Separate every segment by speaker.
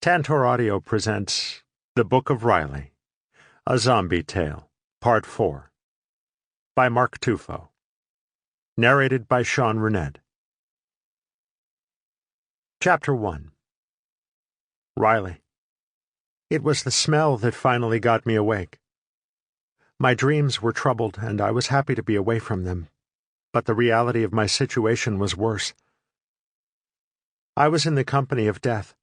Speaker 1: Tantor Audio presents The Book of Riley, A Zombie Tale, Part 4, by Mark Tufo. Narrated by Runnette. Chapter 1. Riley. It was the smell that finally got me awake. My dreams were troubled, and I was happy to be away from them, but the reality of my situation was worse. I was in the company of death.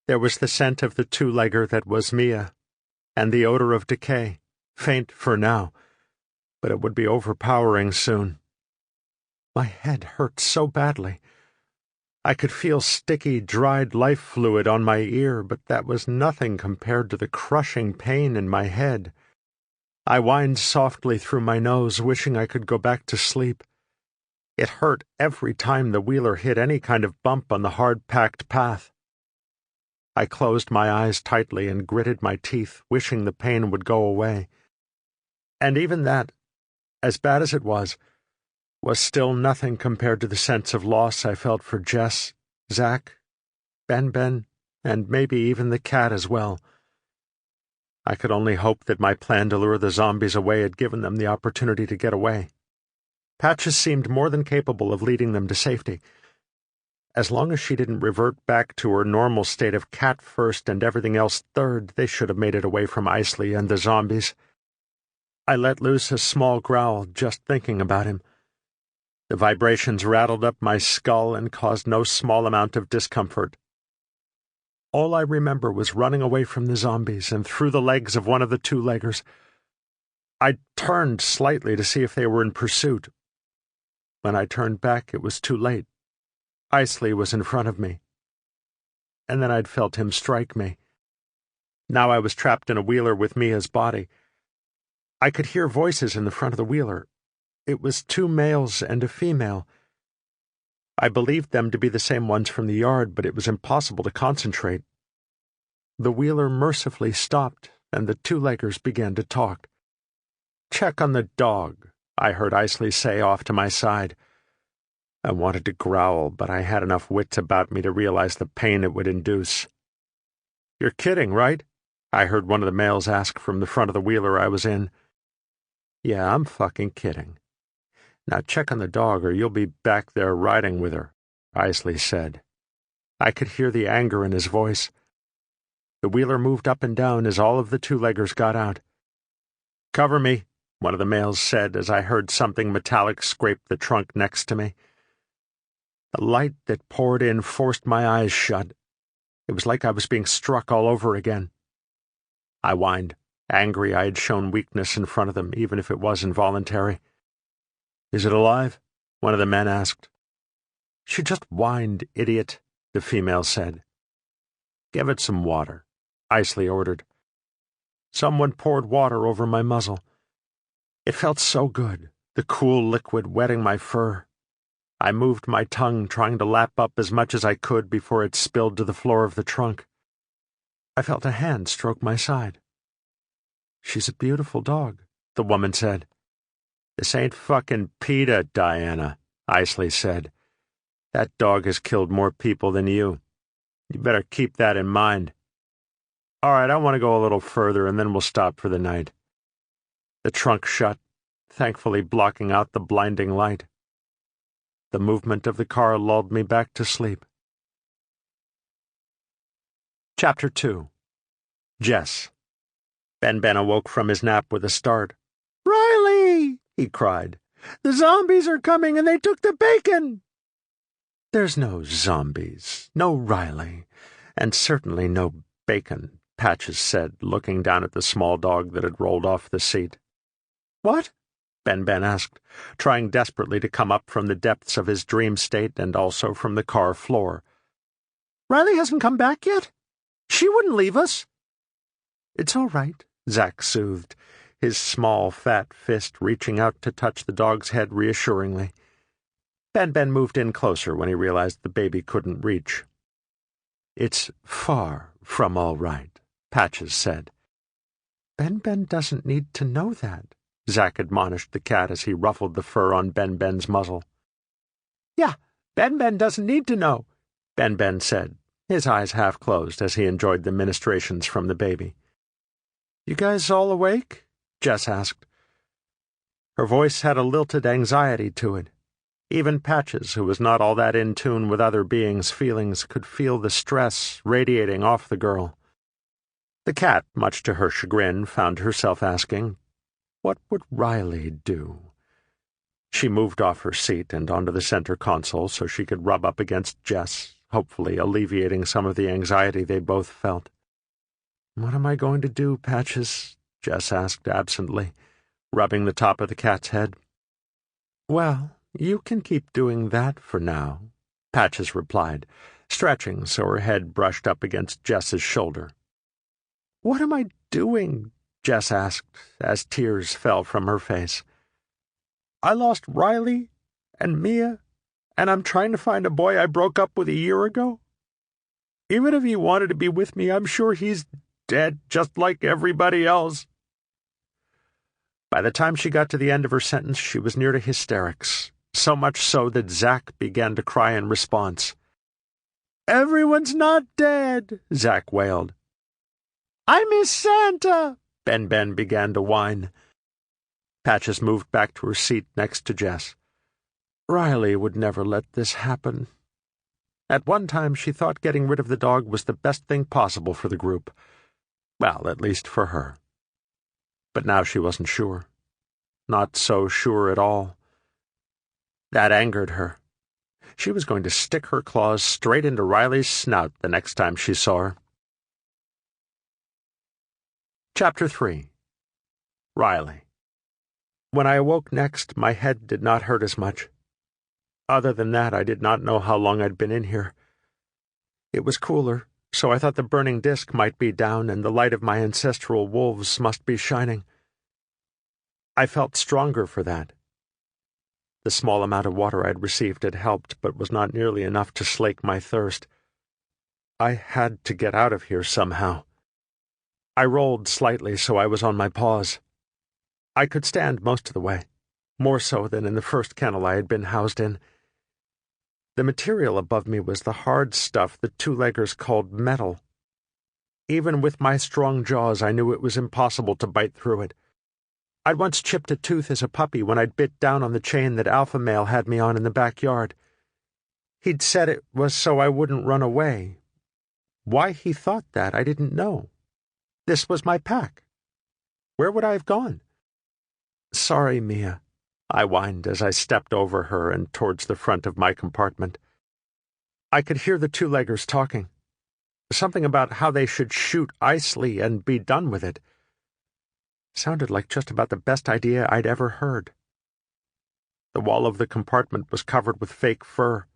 Speaker 1: There was the scent of the two-legger that was Mia, and the odor of decay, faint for now, but it would be overpowering soon. My head hurt so badly. I could feel sticky, dried life fluid on my ear, but that was nothing compared to the crushing pain in my head. I whined softly through my nose, wishing I could go back to sleep. It hurt every time the wheeler hit any kind of bump on the hard-packed path. I closed my eyes tightly and gritted my teeth, wishing the pain would go away. And even that, as bad as it was still nothing compared to the sense of loss I felt for Jess, Zach, Ben, and maybe even the cat as well. I could only hope that my plan to lure the zombies away had given them the opportunity to get away. Patches seemed more than capable of leading them to safety. As long as she didn't revert back to her normal state of cat first and everything else third, they should have made it away from Isley and the zombies. I let loose a small growl just thinking about him. The vibrations rattled up my skull and caused no small amount of discomfort. All I remember was running away from the zombies and through the legs of one of the two-leggers. I turned slightly to see if they were in pursuit. When I turned back, it was too late. Isley was in front of me, and then I'd felt him strike me. Now I was trapped in a wheeler with Mia's body. I could hear voices in the front of the wheeler. It was two males and a female. I believed them to be the same ones from the yard, but it was impossible to concentrate. The wheeler mercifully stopped, and the two-leggers began to talk. "Check on the dog," I heard Isley say off to my side. I wanted to growl, but I had enough wits about me to realize the pain it would induce. "You're kidding, right?" I heard one of the males ask from the front of the wheeler I was in. "Yeah, I'm fucking kidding. Now check on the dog or you'll be back there riding with her," Isley said. I could hear the anger in his voice. The wheeler moved up and down as all of the two-leggers got out. "Cover me," one of the males said as I heard something metallic scrape the trunk next to me. The light that poured in forced my eyes shut. It was like I was being struck all over again. I whined, angry I had shown weakness in front of them, even if it was involuntary. "Is it alive?" one of the men asked. "She just whined, idiot," the female said. "Give it some water," Isley ordered. Someone poured water over my muzzle. It felt so good, the cool liquid wetting my fur. I moved my tongue, trying to lap up as much as I could before it spilled to the floor of the trunk. I felt a hand stroke my side. "She's a beautiful dog," the woman said. "This ain't fucking PETA, Diana," Isley said. "That dog has killed more people than you. You better keep that in mind. All right, I want to go a little further, and then we'll stop for the night." The trunk shut, thankfully blocking out the blinding light. The movement of the car lulled me back to sleep. Chapter 2. Jess. Ben awoke from his nap with a start. "Riley!" he cried. "The zombies are coming and they took the bacon!" "There's no zombies, no Riley, and certainly no bacon," Patches said, looking down at the small dog that had rolled off the seat. "What?" Ben asked, trying desperately to come up from the depths of his dream state and also from the car floor. "Riley hasn't come back yet? She wouldn't leave us." "It's all right," Zach soothed, his small, fat fist reaching out to touch the dog's head reassuringly. Ben moved in closer when he realized the baby couldn't reach. "It's far from all right," Patches said. Ben doesn't need to know that," Zach admonished the cat as he ruffled the fur on Ben's muzzle. "Yeah, Ben doesn't need to know," Ben said, His eyes half closed as he enjoyed the ministrations from the baby. "You guys all awake?" Jess asked. Her voice had a lilted anxiety to it. Even Patches, who was not all that in tune with other beings' feelings, could feel the stress radiating off the girl. The cat, much to her chagrin, found herself asking, what would Riley do? She moved off her seat and onto the center console so she could rub up against Jess, hopefully alleviating some of the anxiety they both felt. "What am I going to do, Patches?" Jess asked absently, rubbing the top of the cat's head. "Well, you can keep doing that for now," Patches replied, stretching so her head brushed up against Jess's shoulder. "What am I doing?" Jess asked, as tears fell from her face. "I lost Riley and Mia, and I'm trying to find a boy I broke up with a year ago. Even if he wanted to be with me, I'm sure he's dead, just like everybody else." By the time she got to the end of her sentence, she was near to hysterics, so much so that Zach began to cry in response. "Everyone's not dead," Zach wailed. "I miss Santa," Ben began to whine. Patches moved back to her seat next to Jess. Riley would never let this happen. At one time, she thought getting rid of the dog was the best thing possible for the group. Well, at least for her. But now she wasn't sure. Not so sure at all. That angered her. She was going to stick her claws straight into Riley's snout the next time she saw her. Chapter 3. Riley. When I awoke next, my head did not hurt as much. Other than that, I did not know how long I'd been in here. It was cooler, so I thought the burning disk might be down and the light of my ancestral wolves must be shining. I felt stronger for that. The small amount of water I'd received had helped, but was not nearly enough to slake my thirst. I had to get out of here somehow. I rolled slightly so I was on my paws. I could stand most of the way, more so than in the first kennel I had been housed in. The material above me was the hard stuff the two-leggers called metal. Even with my strong jaws, I knew it was impossible to bite through it. I'd once chipped a tooth as a puppy when I'd bit down on the chain that Alpha Male had me on in the backyard. He'd said it was so I wouldn't run away. Why he thought that, I didn't know. This was my pack. Where would I have gone? "Sorry, Mia," I whined as I stepped over her and towards the front of my compartment. I could hear the two-leggers talking. Something about how they should shoot Isley and be done with it. Sounded like just about the best idea I'd ever heard. The wall of the compartment was covered with fake fur.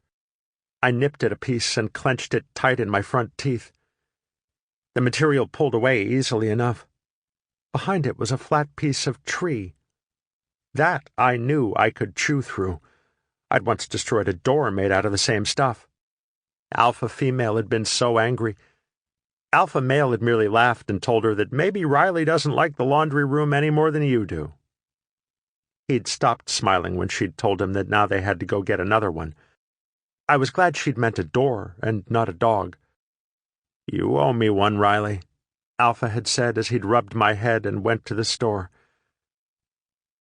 Speaker 1: I nipped at a piece and clenched it tight in my front teeth. The material pulled away easily enough. Behind it was a flat piece of tree. That I knew I could chew through. I'd once destroyed a door made out of the same stuff. Alpha Female had been so angry. Alpha Male had merely laughed and told her that maybe Riley doesn't like the laundry room any more than you do. He'd stopped smiling when she'd told him that now they had to go get another one. I was glad she'd meant a door and not a dog. "You owe me one, Riley," Alpha had said as he'd rubbed my head and went to the store.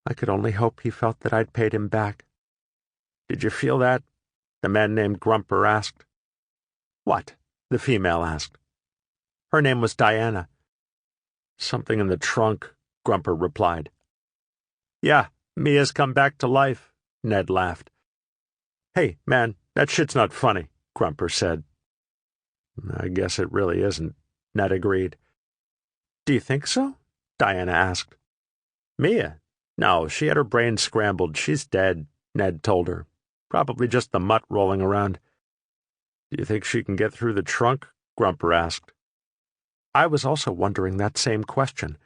Speaker 1: I could only hope he felt that I'd paid him back. "Did you feel that?" the man named Grumper asked. "What?" the female asked. Her name was Diana. "Something in the trunk," Grumper replied. "Yeah, Mia's come back to life," Ned laughed. "Hey, man, that shit's not funny," Grumper said. "I guess it really isn't," Ned agreed. "Do you think so?" Diana asked. "Mia? No, she had her brain scrambled. She's dead," Ned told her. "Probably just the mutt rolling around." "Do you think she can get through the trunk?" Grumper asked. I was also wondering that same question.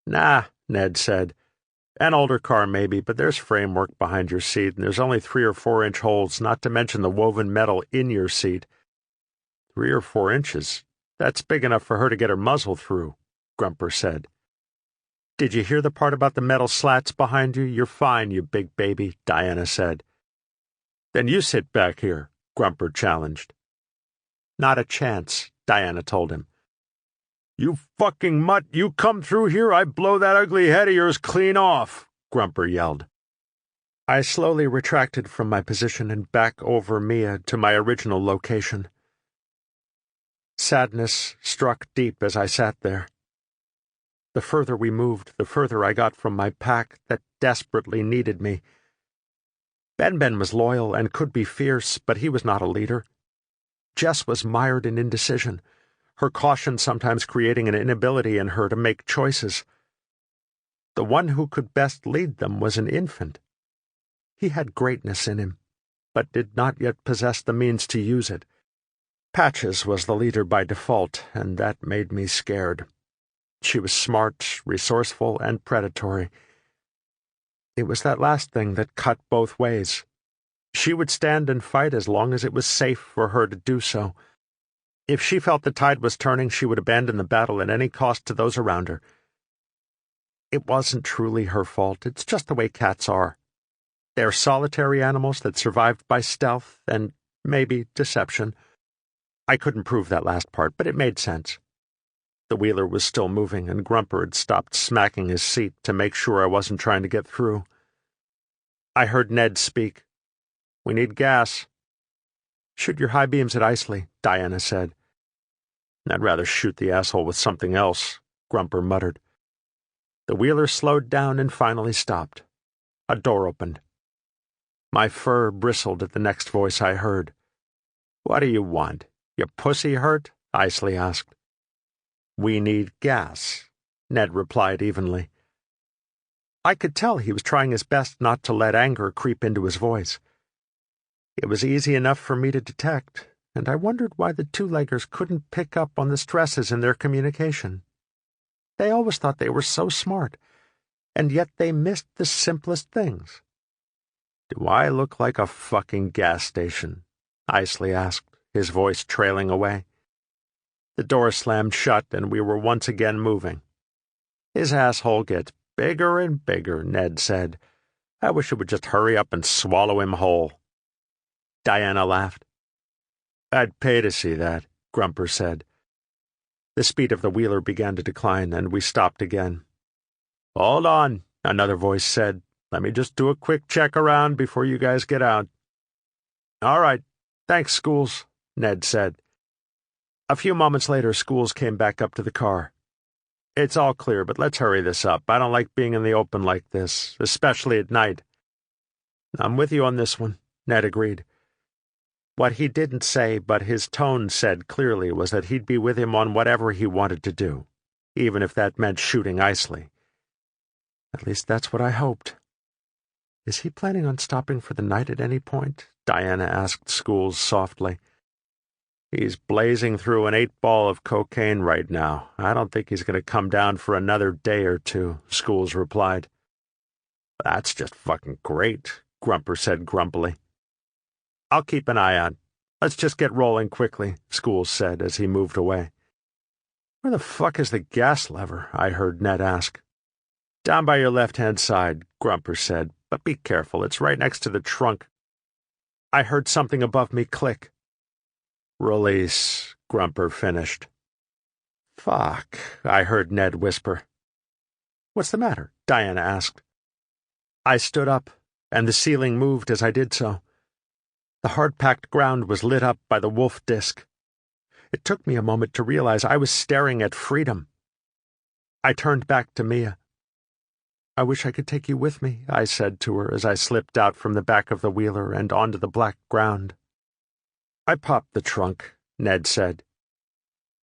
Speaker 1: "Nah," Ned said. "An older car maybe, but there's framework behind your seat, and there's only 3 or 4 inch holes, not to mention the woven metal in your seat." 3 or 4 inches? That's big enough for her to get her muzzle through," Grumper said. "Did you hear the part about the metal slats behind you? You're fine, you big baby," Diana said. "Then you sit back here," Grumper challenged. Not a chance, Diana told him. "You fucking mutt, you come through here, I blow that ugly head of yours clean off," Grumper yelled. I slowly retracted from my position and back over Mia to my original location. Sadness struck deep as I sat there. The further we moved, the further I got from my pack that desperately needed me. Ben was loyal and could be fierce, but he was not a leader. Jess was mired in indecision, her caution sometimes creating an inability in her to make choices. The one who could best lead them was an infant. He had greatness in him, but did not yet possess the means to use it. Patches was the leader by default, and that made me scared. She was smart, resourceful, and predatory. It was that last thing that cut both ways. She would stand and fight as long as it was safe for her to do so. If she felt the tide was turning, she would abandon the battle at any cost to those around her. It wasn't truly her fault. It's just the way cats are. They're solitary animals that survived by stealth and, maybe, deception. I couldn't prove that last part, but it made sense. The wheeler was still moving, and Grumper had stopped smacking his seat to make sure I wasn't trying to get through. I heard Ned speak. "We need gas." "Shoot your high beams at Isley," Diana said. "I'd rather shoot the asshole with something else," Grumper muttered. The wheeler slowed down and finally stopped. A door opened. My fur bristled at the next voice I heard. "What do you want? Your pussy hurt?" Isley asked. "We need gas," Ned replied evenly. I could tell he was trying his best not to let anger creep into his voice. It was easy enough for me to detect, and I wondered why the two-leggers couldn't pick up on the stresses in their communication. They always thought they were so smart, and yet they missed the simplest things. "Do I look like a fucking gas station?" Isley asked, his voice trailing away. The door slammed shut, and we were once again moving. "His asshole gets bigger and bigger," Ned said. "I wish it would just hurry up and swallow him whole." Diana laughed. "I'd pay to see that," Grumper said. The speed of the wheeler began to decline, and we stopped again. "Hold on," another voice said. "Let me just do a quick check around before you guys get out." "All right. Thanks, Schools," Ned said. A few moments later, Schools came back up to the car. "It's all clear, but let's hurry this up. I don't like being in the open like this, especially at night." "I'm with you on this one," Ned agreed. What he didn't say, but his tone said clearly, was that he'd be with him on whatever he wanted to do, even if that meant shooting Isley. At least that's what I hoped. "Is he planning on stopping for the night at any point?" Diana asked Schools softly. "He's blazing through an 8-ball of cocaine right now. I don't think he's going to come down for another day or two," Schools replied. "That's just fucking great," Grumper said grumpily. "I'll keep an eye out. Let's just get rolling quickly," Schools said as he moved away. "Where the fuck is the gas lever?" I heard Ned ask. "Down by your left-hand side," Grumper said, "but be careful, it's right next to the trunk." I heard something above me click. "Release," Grumper finished. "Fuck," I heard Ned whisper. "What's the matter?" Diana asked. I stood up, and the ceiling moved as I did so. The hard-packed ground was lit up by the wolf disk. It took me a moment to realize I was staring at freedom. I turned back to Mia. "I wish I could take you with me," I said to her as I slipped out from the back of the wheeler and onto the black ground. "I popped the trunk," Ned said.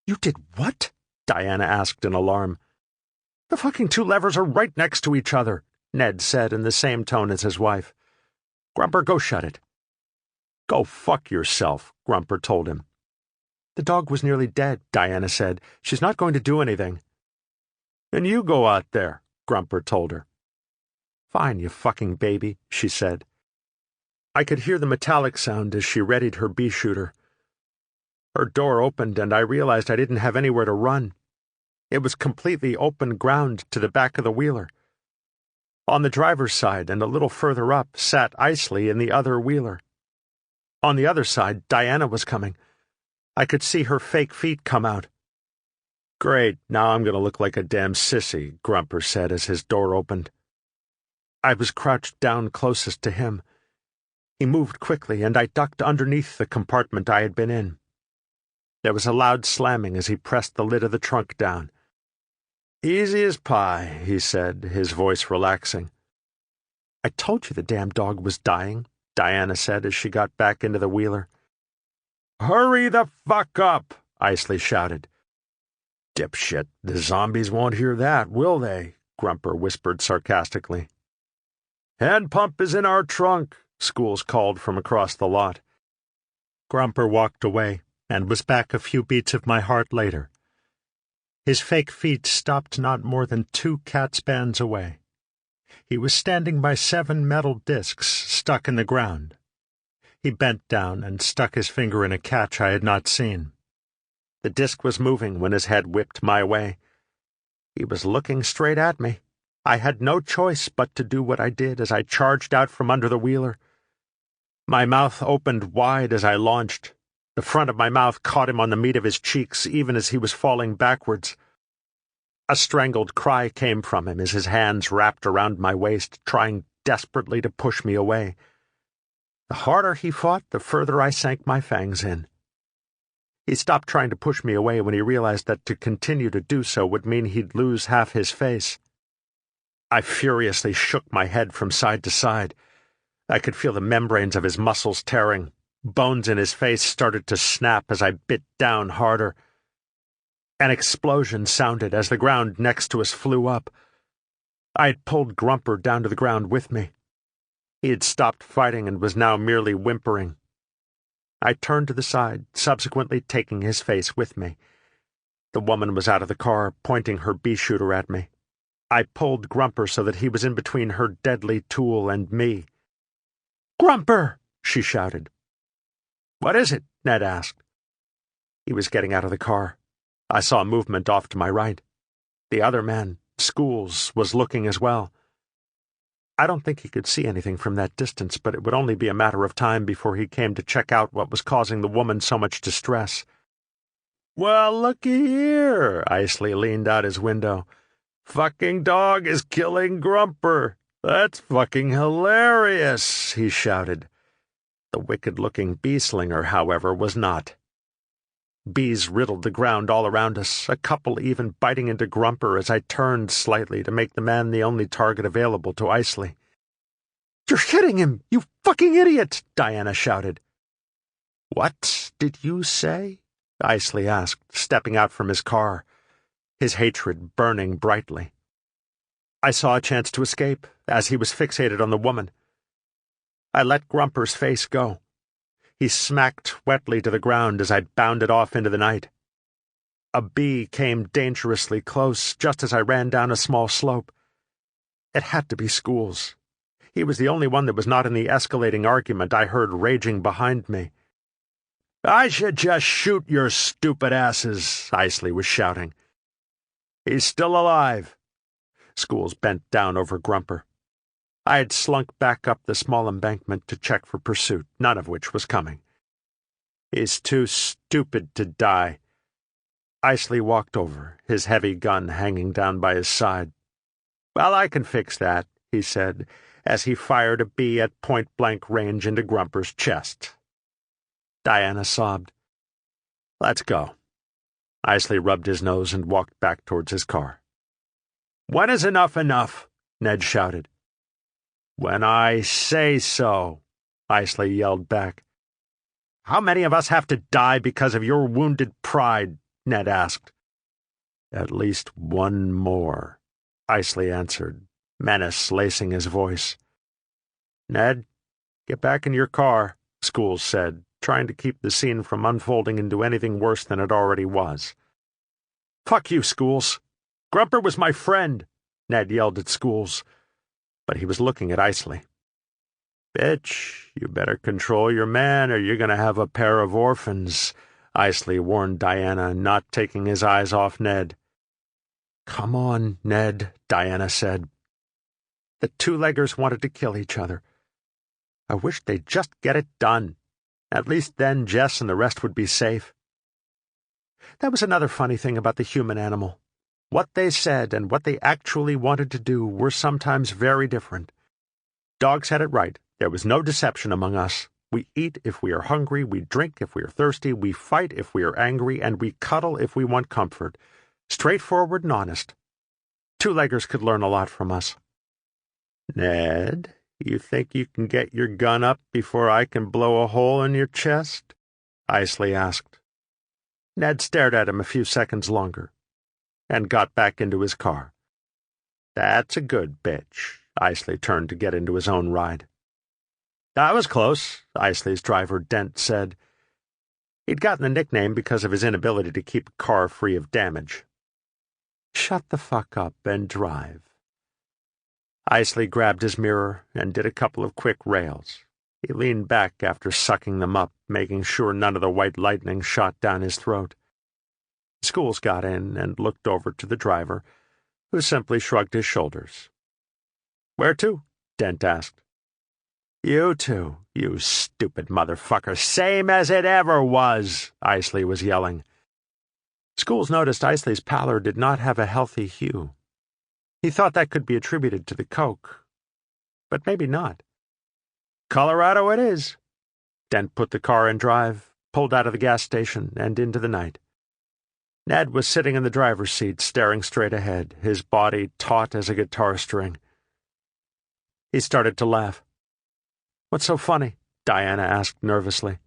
Speaker 1: "You did what?" Diana asked in alarm. "The fucking two levers are right next to each other," Ned said in the same tone as his wife. "Grumper, go shut it." "Go fuck yourself," Grumper told him. "The dog was nearly dead," Diana said. "She's not going to do anything." "Then you go out there," Grumper told her. "Fine, you fucking baby," she said. I could hear the metallic sound as she readied her bee-shooter. Her door opened, and I realized I didn't have anywhere to run. It was completely open ground to the back of the wheeler. On the driver's side and a little further up sat Isley in the other wheeler. On the other side, Diana was coming. I could see her fake feet come out. "Great, now I'm going to look like a damn sissy," Grumper said as his door opened. I was crouched down closest to him. He moved quickly, and I ducked underneath the compartment I had been in. There was a loud slamming as he pressed the lid of the trunk down. "Easy as pie," he said, his voice relaxing. "I told you the damn dog was dying," Diana said as she got back into the wheeler. "Hurry the fuck up," Isley shouted. "Dipshit, the zombies won't hear that, will they?" Grumper whispered sarcastically. "Hand pump is in our trunk," Schools called from across the lot. Grumper walked away and was back a few beats of my heart later. His fake feet stopped not more than 2 cat spans away. He was standing by 7 metal discs stuck in the ground. He bent down and stuck his finger in a catch I had not seen. The disc was moving when his head whipped my way. He was looking straight at me. I had no choice but to do what I did as I charged out from under the wheeler. My mouth opened wide as I launched. The front of my mouth caught him on the meat of his cheeks even as he was falling backwards. A strangled cry came from him as his hands wrapped around my waist, trying desperately to push me away. The harder he fought, the further I sank my fangs in. He stopped trying to push me away when he realized that to continue to do so would mean he'd lose half his face. I furiously shook my head from side to side. I could feel the membranes of his muscles tearing. Bones in his face started to snap as I bit down harder. An explosion sounded as the ground next to us flew up. I had pulled Grumper down to the ground with me. He had stopped fighting and was now merely whimpering. I turned to the side, subsequently taking his face with me. The woman was out of the car, pointing her bee-shooter at me. I pulled Grumper so that he was in between her deadly tool and me. "Grumper!" she shouted. "What is it?" Ned asked. He was getting out of the car. I saw movement off to my right. The other man, Schools, was looking as well. I don't think he could see anything from that distance, but it would only be a matter of time before he came to check out what was causing the woman so much distress. "Well, looky here," Isley leaned out his window. "Fucking dog is killing Grumper. That's fucking hilarious," he shouted. The wicked-looking bee-slinger, however, was not. Bees riddled the ground all around us, a couple even biting into Grumper as I turned slightly to make the man the only target available to Isley. "You're hitting him, you fucking idiot!" Diana shouted. "What did you say?" Isley asked, stepping out from his car, his hatred burning brightly. I saw a chance to escape, as he was fixated on the woman. I let Grumper's face go. He smacked wetly to the ground as I bounded off into the night. A bee came dangerously close just as I ran down a small slope. It had to be Schools. He was the only one that was not in the escalating argument I heard raging behind me. "I should just shoot your stupid asses," Isley was shouting. "He's still alive." Schools bent down over Grumper. I had slunk back up the small embankment to check for pursuit, none of which was coming. "He's too stupid to die." Isley walked over, his heavy gun hanging down by his side. "Well, I can fix that," he said, as he fired a bee at point-blank range into Grumper's chest. Diana sobbed. "Let's go." Isley rubbed his nose and walked back towards his car. "When is enough enough?" Ned shouted. "When I say so," Isley yelled back. "How many of us have to die because of your wounded pride?" Ned asked. "At least one more," Isley answered, menace lacing his voice. "Ned, get back in your car," Schools said, trying to keep the scene from unfolding into anything worse than it already was. "Fuck you, Schools. Grumper was my friend," Ned yelled at Schools, but he was looking at Isley. "Bitch, you better control your man or you're going to have a pair of orphans," Isley warned Diana, not taking his eyes off Ned. "Come on, Ned," Diana said. The two-leggers wanted to kill each other. I wished they'd just get it done. At least then Jess and the rest would be safe. That was another funny thing about the human animal. What they said and what they actually wanted to do were sometimes very different. Dogs had it right. There was no deception among us. We eat if we are hungry, we drink if we are thirsty, we fight if we are angry, and we cuddle if we want comfort. Straightforward and honest. Two-leggers could learn a lot from us. "Ned, you think you can get your gun up before I can blow a hole in your chest?" Isley asked. Ned stared at him a few seconds longer, and got back into his car. "That's a good bitch." Isley turned to get into his own ride. "That was close," Isley's driver, Dent, said. He'd gotten the nickname because of his inability to keep a car free of damage. "Shut the fuck up and drive." Isley grabbed his mirror and did a couple of quick rails. He leaned back after sucking them up, making sure none of the white lightning shot down his throat. Schools got in and looked over to the driver, who simply shrugged his shoulders. "Where to?" Dent asked. "You two, you stupid motherfucker, same as it ever was," Isley was yelling. Schools noticed Isley's pallor did not have a healthy hue. He thought that could be attributed to the coke, but maybe not. "Colorado it is." Dent put the car in drive, pulled out of the gas station, and into the night. Ned was sitting in the driver's seat, staring straight ahead, his body taut as a guitar string. He started to laugh. "What's so funny?" Diana asked nervously.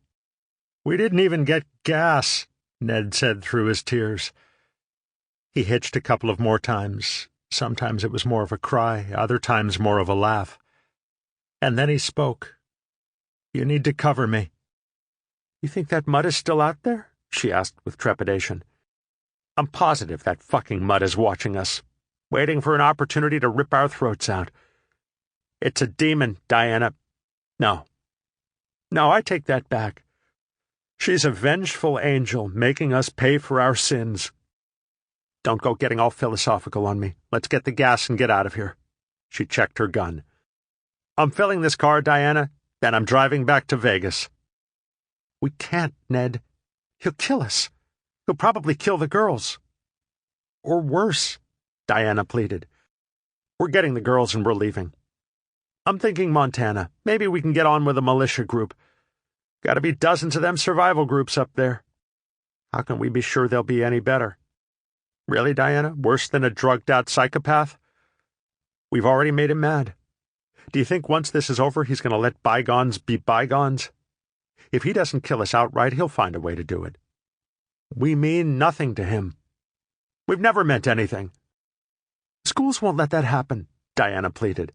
Speaker 1: "We didn't even get gas," Ned said through his tears. He hitched a couple of more times. Sometimes it was more of a cry, other times more of a laugh. And then he spoke. "You need to cover me." "You think that mud is still out there?" she asked with trepidation. "I'm positive that fucking mud is watching us, waiting for an opportunity to rip our throats out. It's a demon, Diana. No, I take that back. She's a vengeful angel making us pay for our sins. Don't go getting all philosophical on me. Let's get the gas and get out of here." She checked her gun. "I'm filling this car, Diana, and I'm driving back to Vegas." "We can't, Ned. He'll kill us. He'll probably kill the girls." "Or worse," Diana pleaded. "We're getting the girls and we're leaving. I'm thinking Montana. Maybe we can get on with a militia group. Gotta be dozens of them survival groups up there. How can we be sure they'll be any better? Really, Diana? Worse than a drugged-out psychopath? We've already made him mad. Do you think once this is over he's going to let bygones be bygones? If he doesn't kill us outright, he'll find a way to do it. We mean nothing to him. We've never meant anything." "Schools won't let that happen," Diana pleaded.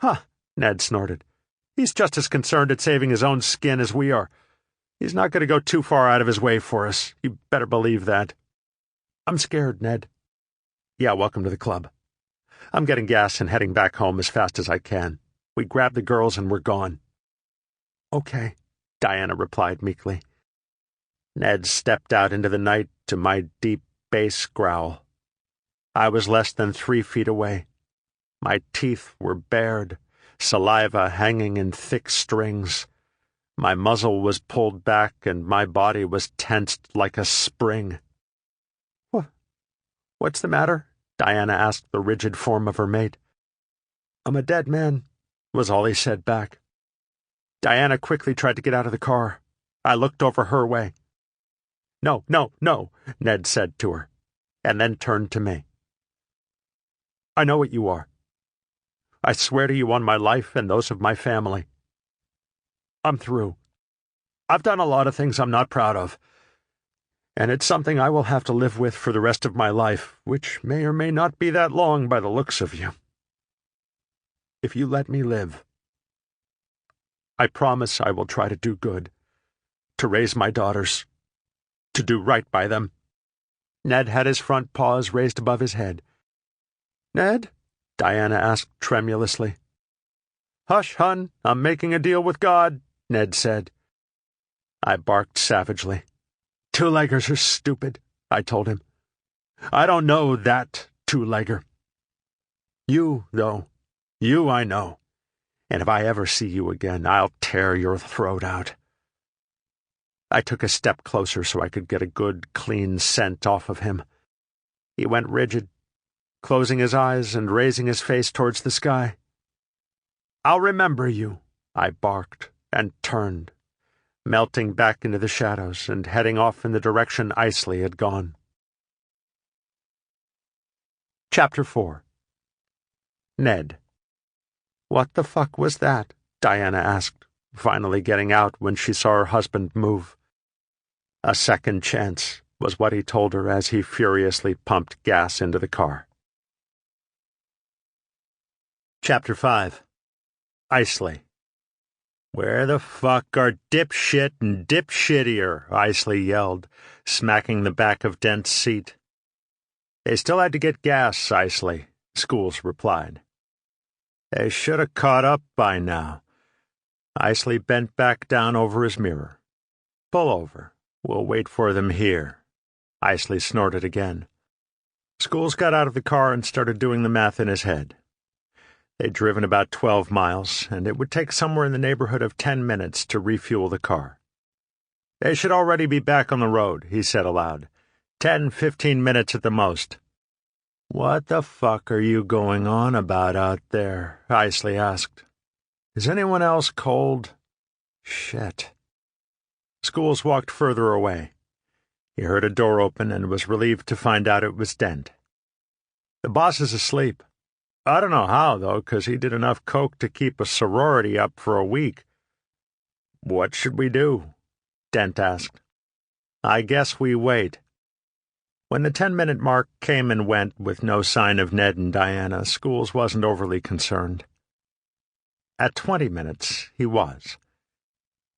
Speaker 1: "Huh," Ned snorted. "He's just as concerned at saving his own skin as we are. He's not going to go too far out of his way for us. You better believe that." "I'm scared, Ned." "Yeah, welcome to the club. I'm getting gas and heading back home as fast as I can. We grab the girls and we're gone." "Okay," Diana replied meekly. Ned stepped out into the night to my deep bass growl. I was less than 3 feet away. My teeth were bared, saliva hanging in thick strings. My muzzle was pulled back and my body was tensed like a spring. "What's the matter?" Diana asked the rigid form of her mate. "I'm a dead man," was all he said back. Diana quickly tried to get out of the car. I looked over her way. No, Ned said to her, and then turned to me. "I know what you are. I swear to you on my life and those of my family. I'm through. I've done a lot of things I'm not proud of, and it's something I will have to live with for the rest of my life, which may or may not be that long by the looks of you. If you let me live, I promise I will try to do good, to raise my daughters, to do right by them." Ned had his front paws raised above his head. "Ned?" Diana asked tremulously. "Hush, hun, I'm making a deal with God," Ned said. I barked savagely. "Two-leggers are stupid," I told him. "I don't know that two-legger. You, though, you I know, and if I ever see you again, I'll tear your throat out." I took a step closer so I could get a good, clean scent off of him. He went rigid, closing his eyes and raising his face towards the sky. "I'll remember you," I barked, and turned, melting back into the shadows and heading off in the direction Isley had gone. Chapter 4. Ned. "What the fuck was that?" Diana asked, finally getting out when she saw her husband move. "A second chance," was what he told her as he furiously pumped gas into the car. Chapter 5. Isley. "Where the fuck are dipshit and dipshittier?" Isley yelled, smacking the back of Dent's seat. "They still had to get gas, Isley," Schools replied. "They should have caught up by now." Isley bent back down over his mirror. "Pull over. We'll wait for them here." Isley snorted again. Schools got out of the car and started doing the math in his head. They'd driven about 12 miles, and it would take somewhere in the neighborhood of 10 minutes to refuel the car. "They should already be back on the road," he said aloud. 10-15 minutes at the most." "What the fuck are you going on about out there?" Isley asked. "Is anyone else cold?" Shit. Schools walked further away. He heard a door open and was relieved to find out it was Dent. "The boss is asleep. I don't know how, though, 'cause he did enough coke to keep a sorority up for a week." "What should we do?" Dent asked. "I guess we wait." When the 10-minute mark came and went with no sign of Ned and Diana, Schools wasn't overly concerned. At 20 minutes, he was.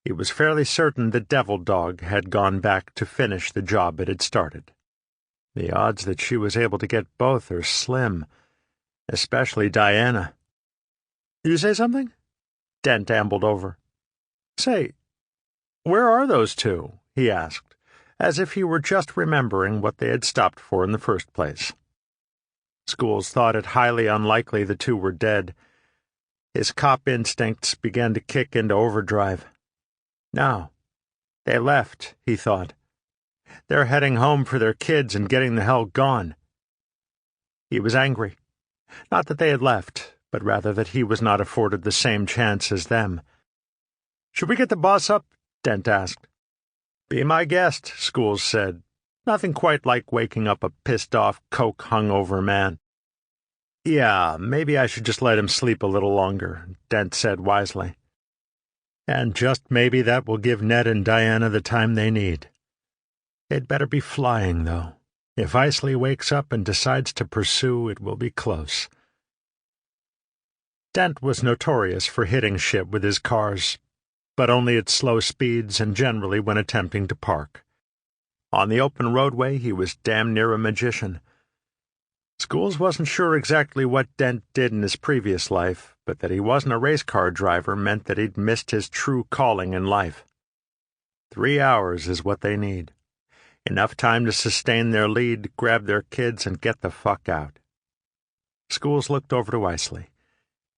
Speaker 1: He was fairly certain the devil dog had gone back to finish the job it had started. The odds that she was able to get both are slim, especially Diana. "You say something?" Dent ambled over. "Say, where are those two?" he asked, as if he were just remembering what they had stopped for in the first place. Schools thought it highly unlikely the two were dead. His cop instincts began to kick into overdrive. "No, they left," he thought. "They're heading home for their kids and getting the hell gone." He was angry. Not that they had left, but rather that he was not afforded the same chance as them. "Should we get the boss up?" Dent asked. "Be my guest," Schools said. "Nothing quite like waking up a pissed-off, coke-hungover man." "Yeah, maybe I should just let him sleep a little longer," Dent said wisely. "And just maybe that will give Ned and Diana the time they need. They'd better be flying, though. If Isley wakes up and decides to pursue, it will be close." Dent was notorious for hitting shit with his cars, but only at slow speeds and generally when attempting to park. On the open roadway, he was damn near a magician. Schools wasn't sure exactly what Dent did in his previous life, but that he wasn't a race car driver meant that he'd missed his true calling in life. 3 hours is what they need. Enough time to sustain their lead, grab their kids, and get the fuck out. Schools looked over to Isley.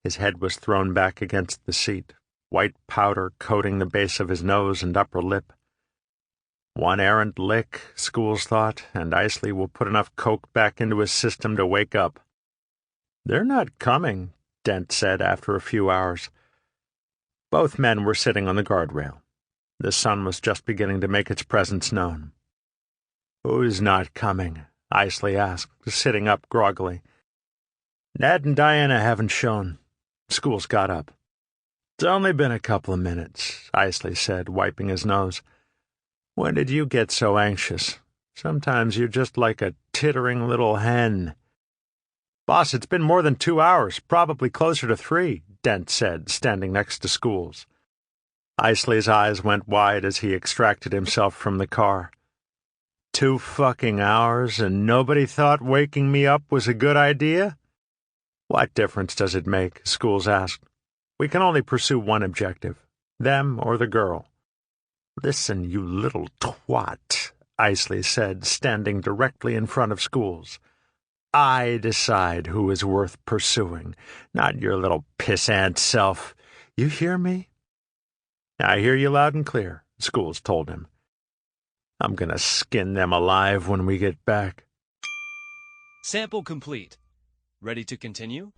Speaker 1: His head was thrown back against the seat, white powder coating the base of his nose and upper lip. One errant lick, Schools thought, and Isley will put enough coke back into his system to wake up. "They're not coming," Dent said after a few hours. Both men were sitting on the guardrail. The sun was just beginning to make its presence known. "Who's not coming?" Isley asked, sitting up groggily. "Ned and Diana haven't shown." Schools got up. "It's only been a couple of minutes," Isley said, wiping his nose. "When did you get so anxious? Sometimes you're just like a tittering little hen." "Boss, it's been more than 2 hours, probably closer to 3, Dent said, standing next to Schools. Isley's eyes went wide as he extracted himself from the car. 2 fucking hours, and nobody thought waking me up was a good idea? "What difference does it make?" Schools asked. "We can only pursue one objective, them or the girl." "Listen, you little twat," Isley said, standing directly in front of Schools. "I decide who is worth pursuing, not your little pissant self. You hear me?" "I hear you loud and clear," Schools told him. I'm gonna skin them alive when we get back.
Speaker 2: Sample complete. Ready to continue?